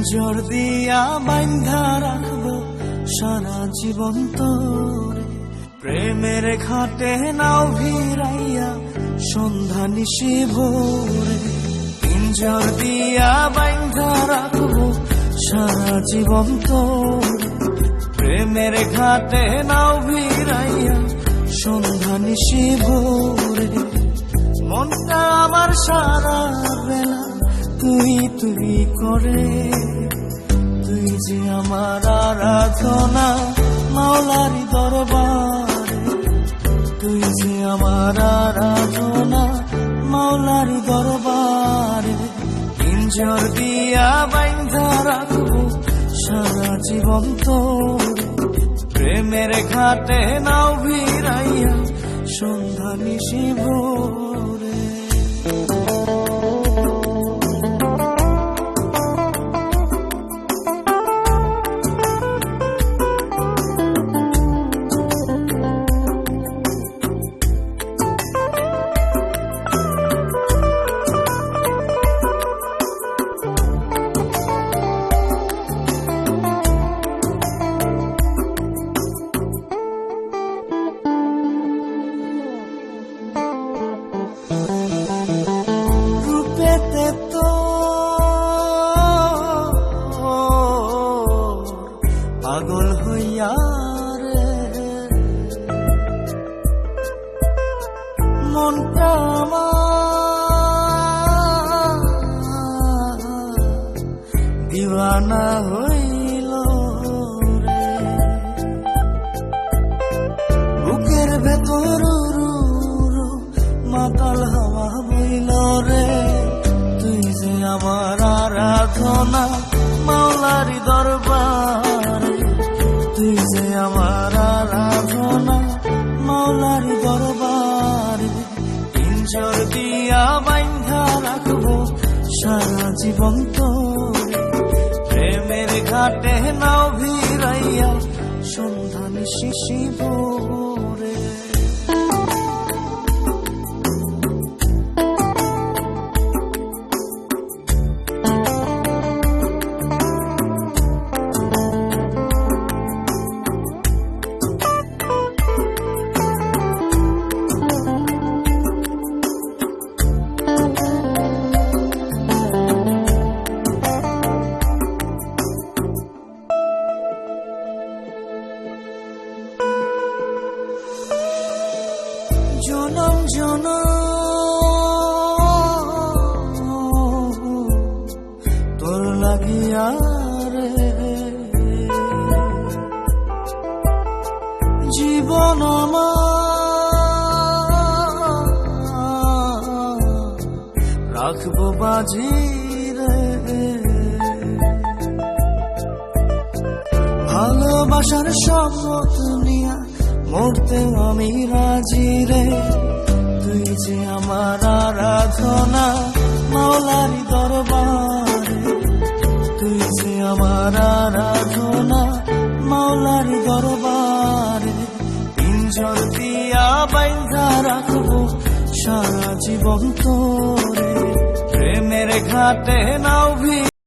পিঞ্জর দিয়া বান্ধা রাখবো সারা জীবন তোরে, প্রেমের ঘাটে নাও ভিড়াইয়া সন্ধ্যা নিশি ভোরে। পিঞ্জর দিয়া বান্ধা রাখবো সারা জীবন তোরে, প্রেমের ঘাটে নাও ভিড়াইয়া সন্ধ্যা নিশি ভোরে। মনটা আমার সারা বেলা তুই তুই করে, তুই যে আমার আরাধনা মাওলারি দরবারে, তুই যে আমার আরাধনা মাওলারি দরবারে। পিঞ্জর দিয়া বান্ধা রাখবো সারা জীবন তোরে, প্রেমের ঘাটে নাও ভিড়াইয়া সন্ধ্যা নিশি ভোরে। রূপেতে তো পাগল হইয়া রে, মনটা আমার দিওয়ানা হইল রে। বুকের ভেতর মাতাল হাওয়া বইল রে, তুই যে আমার আরাধনা মাওলারি দরবারে, তুই যে আমার আরাধনা মাওলারি দরবারে। পিঞ্জর দিয়া বান্ধা রাখবো সারা জীবন তোরে, প্রেমের ঘাটে নাও ভিড়াইয়া সন্ধ্যা নিশি ভোরে। জনম জনম তোর লাগিয়া রে, জীবন আমার রাখবো বাজি রে। ভালোবাসার শপথ নিয়া মরতে আমি রাজি রে, তুই যে আমার আরাধনা মাওলারি দরবারে, তুই যে আমার আরাধনা মাওলারি দরবারে। পিঞ্জর দিয়া বান্ধা রাখবো সারা জীবন তোরে, প্রেমের ঘাটে নাও